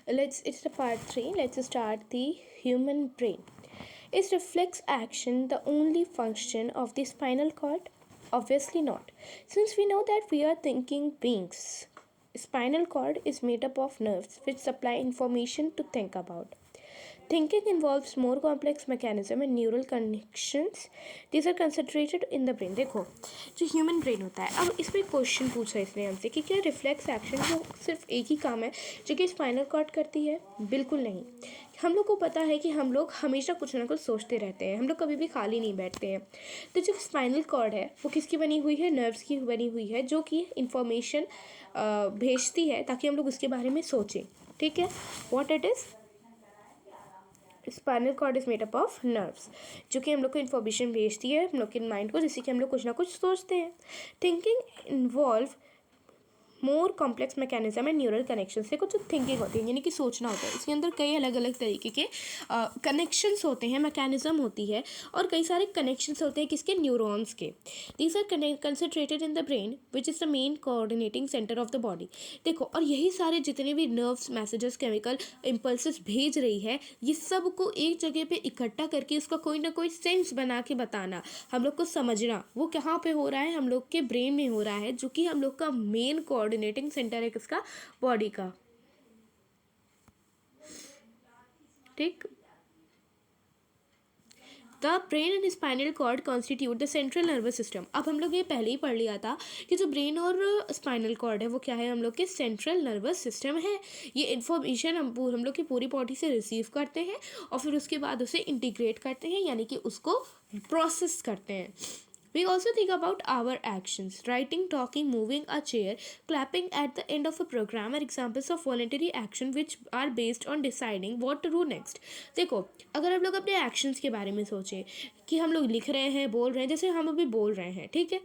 It's the part 3. Let's start the human brain. Is reflex action the only function of the spinal cord? Obviously not. Since we know that we are thinking beings, spinal cord is made up of nerves which supply information to think about. Thinking involves more complex mechanism and neural connections. These are concentrated in the brain. देखो जो human brain होता है, अब इसमें question पूछा है इसने हमसे कि क्या रिफ्लेक्स एक्शन जो सिर्फ एक ही काम है जो कि स्पाइनल कॉर्ड करती है? बिल्कुल नहीं। हम लोग को पता है कि हम लोग हमेशा कुछ ना कुछ सोचते रहते हैं, हम लोग कभी भी खाली नहीं बैठते हैं। तो जो स्पाइनल कॉर्ड है वो किसकी बनी हुई है? नर्व्स की बनी हुई है जो कि इंफॉर्मेशन भेजती है ताकि हम लोग उसके बारे में सोचें। ठीक है, what it is? Spinal cord is made up of nerves जो कि हम लोग को इन्फॉर्मेशन भेजती है हम लोग के माइंड को, जिससे कि हम लोग कुछ ना कुछ सोचते हैं। Thinking involve more complex mechanism and neural connection से कुछ थिंकिंग होती है यानी कि सोचना होता है। इसके अंदर कई अलग अलग तरीके के कनेक्शंस होते हैं, मैकेनिज्म होती है और कई सारे कनेक्शंस होते हैं किसके? न्यूरॉन्स के। These are concentrated in the brain which is the main coordinating centre of the body. देखो, और यही सारे जितने भी नर्व्स मैसेजेस केमिकल इम्पल्सेस भेज रही है, ये सब को एक जगह पे इकट्ठा करके उसका कोई ना कोई सेंस बना के बताना, हम लोग को समझना वो कहाँ पे हो रहा है, हम लोग के ब्रेन में हो रहा है जो कि हम लोग का मेन कोऑर्डिनेटिंग सेंटर है किसका? बॉडी का। ठीक, the brain and spinal cord constitute the central nervous system. अब हम लोग ये पहले ही पढ़ लिया था कि जो ब्रेन और स्पाइनल कॉर्ड है वो क्या है? हम लोग के सेंट्रल नर्वस सिस्टम है। ये इन्फॉर्मेशन हम लोग की पूरी बॉडी से रिसीव करते हैं और फिर उसके बाद उसे इंटीग्रेट करते हैं यानी कि उसको प्रोसेस करते हैं। We also think about our actions. Writing, talking, moving a chair, clapping at the end of a program are examples of voluntary action which are based on deciding what to do next. देखो, अगर हम लोग अपने actions के बारे में सोचें कि हम लोग लिख रहे हैं, बोल रहे हैं, जैसे हम अभी बोल रहे हैं, ठीक है,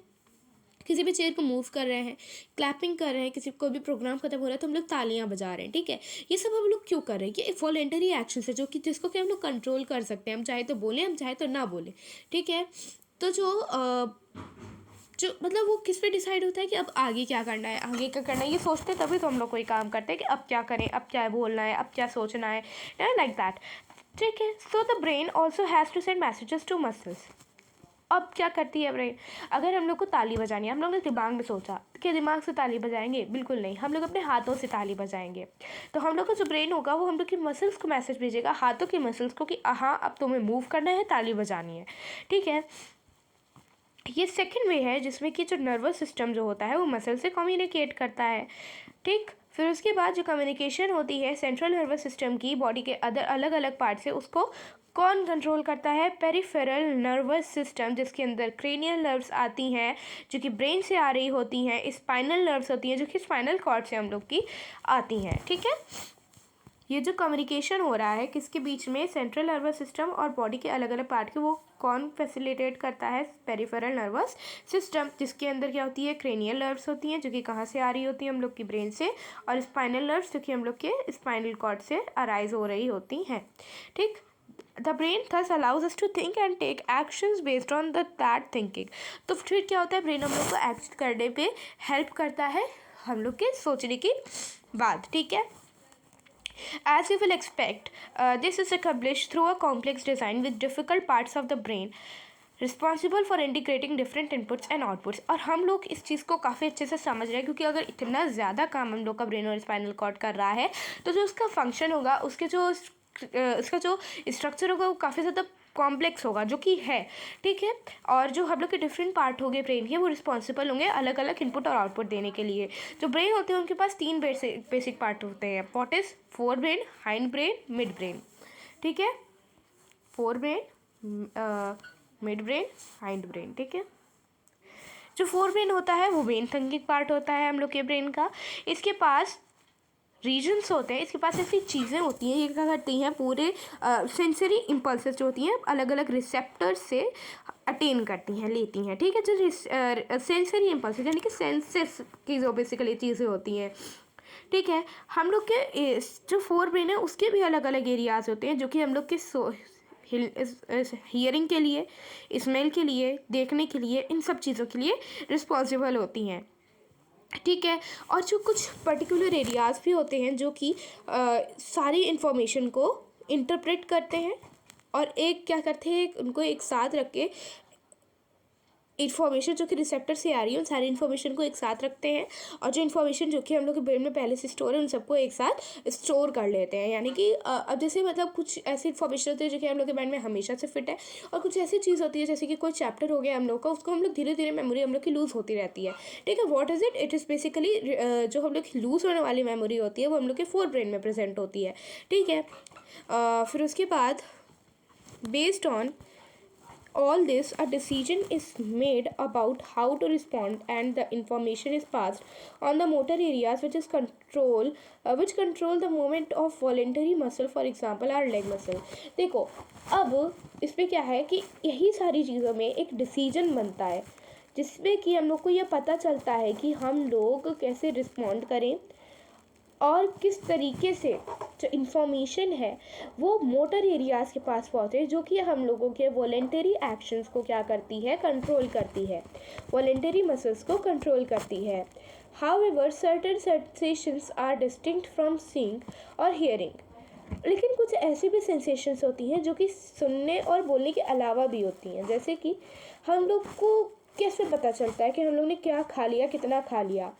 किसी भी चेयर को मूव कर रहे हैं, क्लैपिंग कर रहे हैं, किसी कोई भी प्रोग्राम खत्म हो रहा है तो हम लोग तालियां बजा रहे हैं। ठीक है, ये सब हम लोग क्यों कर रहे हैं? ये वॉलेंटरी एक्शन है जो कि जिसको कि हम लोग कंट्रोल कर सकते हैं। हम चाहे तो बोलें, हम चाहे तो ना बोलें। ठीक है, तो जो मतलब वो किस पे डिसाइड होता है कि अब आगे क्या करना है, आगे क्या करना है, ये सोचते हैं तभी तो हम लोग कोई काम करते हैं कि अब क्या करें, अब क्या बोलना है, अब क्या सोचना है, लाइक दैट। ठीक है, so the brain also has to send messages to muscles. अब क्या करती है ब्रेन? अगर हम लोग को ताली बजानी है, हम लोग ने दिमाग में सोचा कि दिमाग से ताली बजाएंगे, बिल्कुल नहीं, हम लोग अपने हाथों से ताली बजाएंगे। तो हम लोग का जो ब्रेन होगा वो हम लोग की मसल्स को मैसेज भेजेगा, हाथों की मसल्स को, कि हाँ अब तुम्हें मूव करना है, ताली बजानी है। ठीक है, ये सेकंड वे है जिसमें कि जो नर्वस सिस्टम जो होता है वो मसल से कम्युनिकेट करता है। ठीक, फिर उसके बाद जो कम्युनिकेशन होती है सेंट्रल नर्वस सिस्टम की बॉडी के अदर अलग अलग पार्ट से, उसको कौन कंट्रोल करता है? पेरिफेरल नर्वस सिस्टम, जिसके अंदर क्रेनियल नर्व्स आती हैं जो कि ब्रेन से आ रही होती हैं, स्पाइनल नर्व्स होती हैं जो कि स्पाइनल कॉर्ड से हम लोग की आती हैं। ठीक है, ये जो कम्युनिकेशन हो रहा है किसके बीच में? सेंट्रल नर्वस सिस्टम और बॉडी के अलग अलग पार्ट के, वो कौन फैसिलिटेट करता है? पेरिफेरल नर्वस सिस्टम, जिसके अंदर क्या होती है? क्रेनियल नर्व्स होती हैं जो कि कहाँ से आ रही होती हैं? हम लोग की ब्रेन से, और स्पाइनल नर्व्स जो कि हम लोग के स्पाइनल कॉर्ड से अराइज हो रही होती हैं। ठीक, the brain thus allows us to think and take actions based on that thinking. तो फिर क्या होता है? ब्रेन हम लोग को एक्ट करने पे हेल्प करता है हम लोग के सोचने की बात। ठीक है, as you will expect, this is accomplished through a complex design with difficult parts of the brain responsible for integrating different inputs and outputs. और हम लोग इस चीज़ को काफ़ी अच्छे से समझ रहे हैं क्योंकि अगर इतना ज़्यादा काम हम लोग का ब्रेन और स्पाइनल कॉर्ड कर रहा है तो जो उसका फंक्शन होगा, उसका जो स्ट्रक्चर होगा वो काफ़ी ज़्यादा कॉम्प्लेक्स होगा जो कि है। ठीक है, और जो हम लोग के डिफरेंट पार्ट होंगे ब्रेन के वो रिस्पॉन्सिबल होंगे अलग अलग इनपुट और आउटपुट देने के लिए। जो ब्रेन होते हैं उनके पास 3 बेसिक पार्ट होते हैं। What is? Fore brain, hind brain, mid brain. ठीक है, fore brain, mid brain, hind brain. ठीक है, जो फोर ब्रेन होता है वो मेन थिंकिंग पार्ट होता है हम लोग के ब्रेन का। इसके पास रीजन्स होते हैं, इसके पास ऐसी चीज़ें होती हैं, ये क्या करती हैं? पूरे सेंसरी इम्पल्सेस जो होती हैं अलग अलग रिसेप्टर्स से अटेन करती हैं, लेती हैं। ठीक है, जो सेंसरी इम्पल्सेस यानी कि सेंसेस की जो बेसिकली चीज़ें होती हैं। ठीक है, हम लोग के जो फोर ब्रेन है उसके भी अलग अलग एरियाज होते हैं जो कि हम लोग के हियरिंग के लिए, स्मेल के लिए, देखने के लिए, इन सब चीज़ों के लिए रिस्पॉन्सिबल होती हैं। ठीक है। और जो कुछ पर्टिकुलर एरियाज़ भी होते हैं जो कि सारी इन्फॉर्मेशन को इंटरप्रेट करते हैं और एक क्या करते हैं, उनको एक साथ रख के इन्फॉर्मेशन जो कि रिसेप्टर से आ रही है उन सारी इन्फॉर्मेशन को एक साथ रखते हैं, और जो इन्फॉर्मेशन जो कि हम लोग के ब्रेन में पहले से स्टोर है उन सबको एक साथ स्टोर कर लेते हैं। यानी कि अब जैसे मतलब कुछ ऐसी इन्फॉर्मेशन होती है जो कि हम लोग के माइंड में हमेशा से फिट है, और कुछ ऐसी चीज़ होती है जैसे कि कोई चैप्टर हो गया हम लोग का, उसको हम लोग धीरे धीरे मेमोरी हम लोग की लूज़ होती रहती है। ठीक है, what is it, it is basically जो हम लोग की लूज़ होने वाली मेमोरी होती है वो हम लोग के फोर ब्रेन में प्रेजेंट होती है। ठीक है, फिर उसके बाद based on all this, a decision is made about how to respond, and the information is passed on the motor areas which control the movement of voluntary muscle, for example our leg muscle। देखो, अब इसमें क्या है कि यही सारी चीज़ों में एक डिसीजन बनता है जिसमें कि हम लोग को यह पता चलता है कि हम लोग कैसे रिस्पॉन्ड करें और किस तरीके से जो इन्फॉर्मेशन है वो मोटर एरियाज़ के पास पहुँचे, जो कि हम लोगों के वॉलेंटरी एक्शंस को क्या करती है, कंट्रोल करती है, वॉलेंटरी मसल्स को कंट्रोल करती है। However certain sensations are distinct from seeing और हियरिंग। लेकिन कुछ ऐसी भी सेंसेशंस होती हैं जो कि सुनने और बोलने के अलावा भी होती हैं, जैसे कि हम लोग को कैसे पता चलता है कि हम लोग ने क्या खा लिया, कितना खा लिया,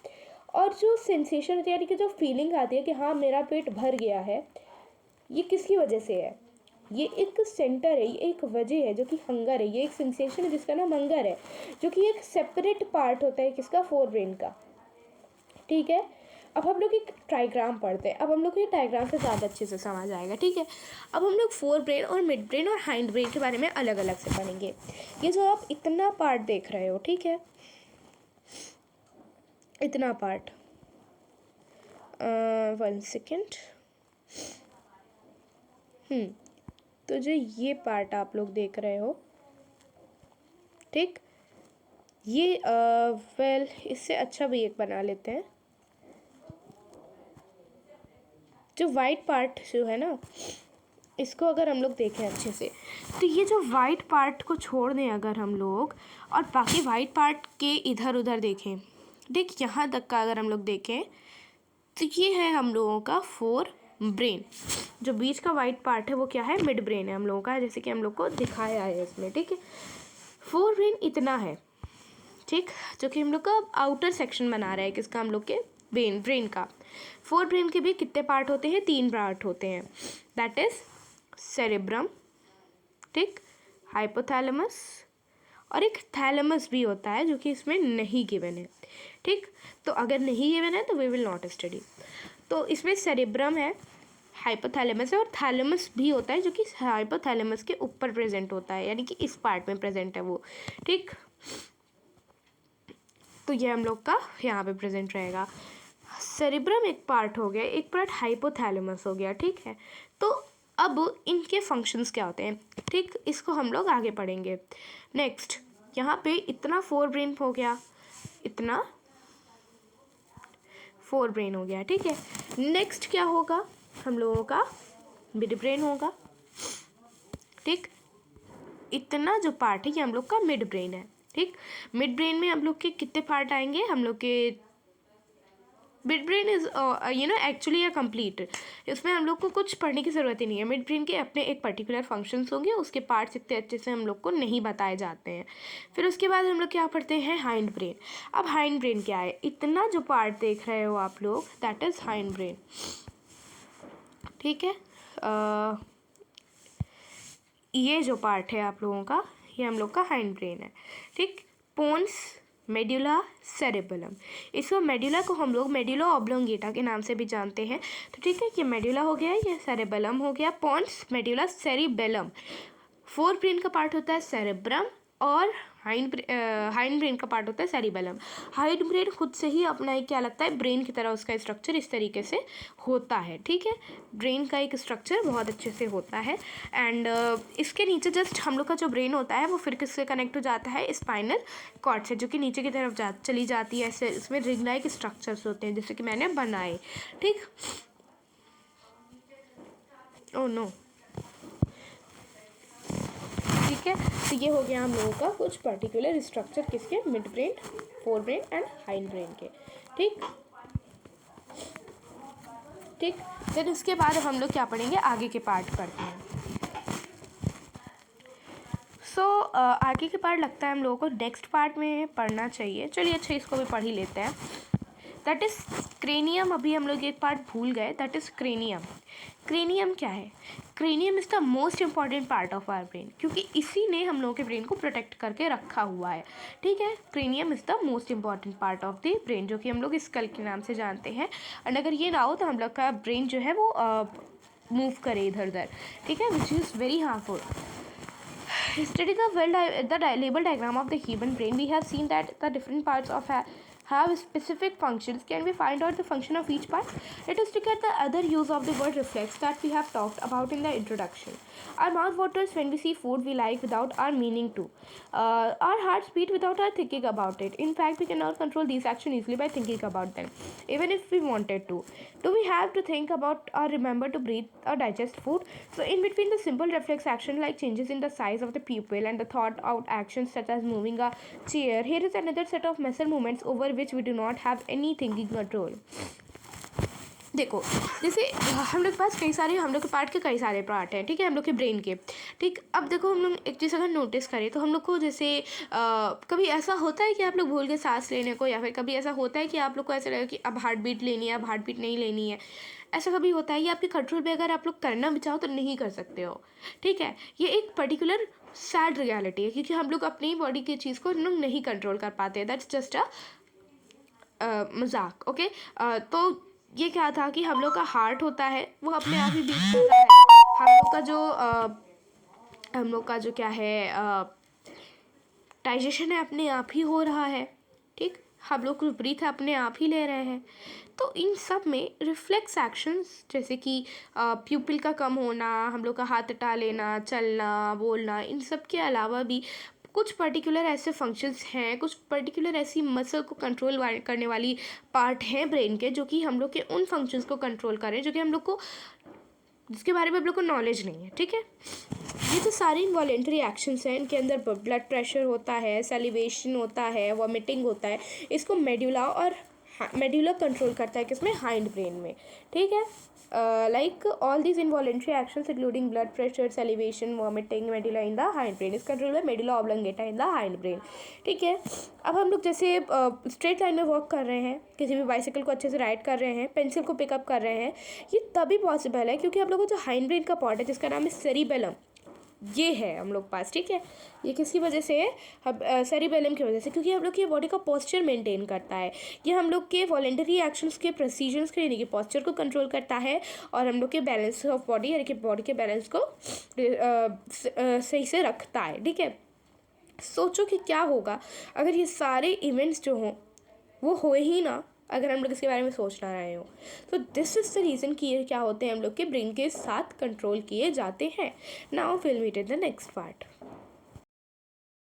और जो सेंसेशन होती है यानी कि जो फीलिंग आती है कि हाँ मेरा पेट भर गया है, ये किसकी वजह से है, ये एक सेंटर है, ये एक वजह है जो कि हंगर है, ये एक सेंसेशन है जिसका नाम हंगर है, जो कि एक सेपरेट पार्ट होता है किसका, फोर ब्रेन का। ठीक है, अब हम लोग एक ट्राइग्राम पढ़ते हैं, अब हम लोग को ये ट्राइग्राम से ज़्यादा अच्छे से समझ आएगा। ठीक है, अब हम लोग फोर ब्रेन और मिड ब्रेन और हाइंड ब्रेन के बारे में अलग अलग से पढ़ेंगे। ये जो आप इतना पार्ट देख रहे हो, ठीक है, इतना पार्ट, 1 सेकेंड, तो जो ये पार्ट आप लोग देख रहे हो, ठीक, ये वेल इससे अच्छा भी एक बना लेते हैं। जो वाइट पार्ट जो है ना, इसको अगर हम लोग देखें अच्छे से, तो ये जो वाइट पार्ट को छोड़ दें अगर हम लोग, और बाकी वाइट पार्ट के इधर उधर देखें, देख यहाँ तक का अगर हम लोग देखें, तो ये है हम लोगों का फोर ब्रेन। जो बीच का वाइट पार्ट है वो क्या है, मिड ब्रेन है हम लोगों का, जैसे कि हम लोग को दिखाया है इसमें। ठीक है, फोर ब्रेन इतना है, ठीक, जो कि हम लोग का आउटर सेक्शन बना रहा है किसका, हम लोग के ब्रेन का। फोर ब्रेन के भी कितने पार्ट होते हैं, 3 पार्ट होते हैं, दैट इज सेरेब्रम, ठीक, हाइपोथैलेमस, और एक थैलेमस भी होता है जो कि इसमें नहीं गिवन है। ठीक, तो अगर नहीं गिवन है तो वी विल नॉट स्टडी। तो इसमें सेरेब्रम है, हाइपोथैलेमस है, और थैलेमस भी होता है जो कि हाइपोथैलेमस के ऊपर प्रेजेंट होता है, यानी कि इस पार्ट में प्रेजेंट है वो। ठीक, तो ये हम लोग का यहाँ पे प्रेजेंट रहेगा। सेरेब्रम एक पार्ट हो गया, एक पार्ट हाइपोथैलेमस हो गया। ठीक है, तो अब इनके फंक्शंस क्या होते हैं, ठीक, इसको हम लोग आगे पढ़ेंगे। नेक्स्ट, यहाँ पे इतना फोर ब्रेन हो गया, इतना फोर ब्रेन हो गया। ठीक है, नेक्स्ट क्या होगा, हम लोगों का मिड ब्रेन होगा। ठीक, इतना जो पार्ट है ये हम लोग का मिड ब्रेन है। ठीक, मिड ब्रेन में हम लोग के कितने पार्ट आएंगे, हम लोग के mid brain is actually a complete, इसमें हम लोग को कुछ पढ़ने की ज़रूरत ही नहीं है। मिड ब्रेन के अपने एक पर्टिकुलर फंक्शंस होंगे, उसके पार्ट्स इतने अच्छे से हम लोग को नहीं बताए जाते हैं। फिर उसके बाद हम लोग क्या पढ़ते हैं, हाइंड ब्रेन। अब हाइंड ब्रेन क्या है, इतना जो पार्ट देख रहे हो आप लोग, दैट इज़ हाइंड ब्रेन। ठीक है, ये जो पार्ट है आप लोगों का, ये हम लोग का हाइंड ब्रेन है। ठीक, पोन्स, मेड्यूला, सेरेबेलम, इसको मेड्यूला को हम लोग मेड्यूला ऑब्लोंगेटा के नाम से भी जानते हैं। तो ठीक है, ये मेड्यूला हो गया, ये सेरेबेलम हो गया, pons, medulla, cerebellum. Forebrain का पार्ट होता है सेरेब्रम, और हाइंड ब्रेन का पार्ट होता है सेरिबेलम। हाइंड ब्रेन खुद से ही अपना एक क्या लगता है, ब्रेन की तरह उसका स्ट्रक्चर इस तरीके से होता है। ठीक है, ब्रेन का एक स्ट्रक्चर बहुत अच्छे से होता है। एंड इसके नीचे जस्ट हम लोग का जो ब्रेन होता है वो फिर किससे कनेक्ट हो जाता है, स्पाइनल कॉर्ड से, जो कि नीचे की तरफ चली जाती है। ऐसे इसमें रिंग लाइक स्ट्रक्चर्स होते हैं जैसे कि मैंने बनाए। ठीक, ओह नो, ठीक है, तो ये हो गया हम लोगों का कुछ पर्टिकुलर स्ट्रक्चर किसके, mid brain, fore brain and hind brain के। ठीक ठीक। फिर उसके बाद हम लोग क्या पढ़ेंगे, आगे के पार्ट पढ़ते हैं। आगे के पार्ट लगता है हम लोगों को नेक्स्ट पार्ट में पढ़ना चाहिए। चलिए अच्छा, इसको भी पढ़ ही लेते हैं। That is cranium. अभी हम लोग एक पार्ट भूल गए, दैट इज़ क्रेनियम। क्रेनियम क्या है? Cranium is the most important part of our brain, क्योंकि इसी ने हम लोगों के ब्रेन को प्रोटेक्ट करके रखा हुआ है। ठीक है, cranium is the most important part of the brain, जो कि हम लोग स्कल के नाम से जानते हैं। एंड अगर ये ना हो तो हम लोग का ब्रेन जो है वो मूव करे इधर उधर, ठीक है, which is very harmful. Study the label diagram of the human brain. We have seen that the different parts of have specific functions. Can we find out the function of each part? Let us look at the other use of the word reflex that we have talked about in the introduction. Our mouth waters when we see food we like without our meaning to. Our hearts beat without our thinking about it. In fact, we cannot control these actions easily by thinking about them, even if we wanted to. Do we have to think about or remember to breathe or digest food? So in between the simple reflex action like changes in the size of the pupil and the thought out actions such as moving a chair, here is another set of muscle movements over which we do not have any thinking control. देखो, जैसे हम लोग के पास कई सारे, हम लोग के पार्ट के कई सारे पार्ट हैं, ठीक है, हम लोग के ब्रेन के। ठीक, अब देखो हम लोग एक चीज़ अगर नोटिस करें तो हम लोग को जैसे कभी ऐसा होता है कि आप लोग भूल गए सांस लेने को, या फिर कभी ऐसा होता है कि आप लोग को ऐसा लगा कि अब हार्ट बीट लेनी है, अब हार्ट बीट नहीं लेनी है। ऐसा कभी होता है, ये आपके कंट्रोल पे अगर आप लोग करना भी चाहो तो नहीं कर सकते हो। ठीक है, ये एक पर्टिकुलर सैड रियलिटी है, क्योंकि हम लोग अपनी बॉडी की चीज़ को लोग नहीं कंट्रोल कर पाते। दैट्स जस्ट अ मजाक। ओके, तो ये क्या था कि हम लोग का हार्ट होता है वो अपने आप ही बीट कर रहा है। हम लोग का जो क्या है डाइजेशन है अपने आप ही हो रहा है। ठीक, हम लोग कुछ ब्रीथ अपने आप ही ले रहे हैं। तो इन सब में रिफ्लेक्स एक्शंस जैसे कि प्यूपिल का कम होना, हम लोग का हाथ हटा लेना, चलना, बोलना, इन सब के अलावा भी कुछ पर्टिकुलर ऐसे फंक्शंस हैं, कुछ पर्टिकुलर ऐसी मसल को कंट्रोल करने वाली पार्ट हैं ब्रेन के, जो कि हम लोग के उन फंक्शंस को कंट्रोल करें जो कि हम लोग को, जिसके बारे में हम लोग को नॉलेज नहीं है। ठीक है, ये तो सारे इनवॉलेंट्री एक्शंस हैं। इनके अंदर ब्लड प्रेशर होता है, सैलिवेशन होता है, वॉमिटिंग होता है। इसको मेड्यूला कंट्रोल करता है, किसमें? हाइंड ब्रेन में। ठीक है, like all these involuntary actions including blood pressure, salivation, vomiting, medulla in the hind brain is controlled by medulla oblongata in the hind brain. ठीक है, अब हम लोग जैसे स्ट्रेट लाइन में वॉक कर रहे हैं, किसी भी बाइसिकल को अच्छे से राइड कर रहे हैं, पेंसिल को पिकअप कर रहे हैं, ये तभी पॉसिबल है क्योंकि हम लोग को जो हाइंड ब्रेन का पार्ट है जिसका नाम है सेरिबेलम, ये है हम लोग पास। ठीक है, ये किसकी वजह से है? हम सेरिबेलम की वजह से, क्योंकि हम लोग की बॉडी का पोस्चर मेंटेन करता है। ये हम लोग के वॉलेंटरी एक्शंस के प्रोसीजर्स के यानी कि पोस्चर को कंट्रोल करता है, और हम लोग के बैलेंस ऑफ बॉडी यानी कि बॉडी के बैलेंस को सही से रखता है। ठीक है, सोचो कि क्या होगा अगर ये सारे इवेंट्स जो हों वो हो ही ना, अगर हम लोग इसके बारे में सोच ना रहे हो। तो दिस इज़ द रीज़न कि ये क्या होते हैं, हम लोग के ब्रेन के साथ कंट्रोल किए जाते हैं। Now will meet in the next part.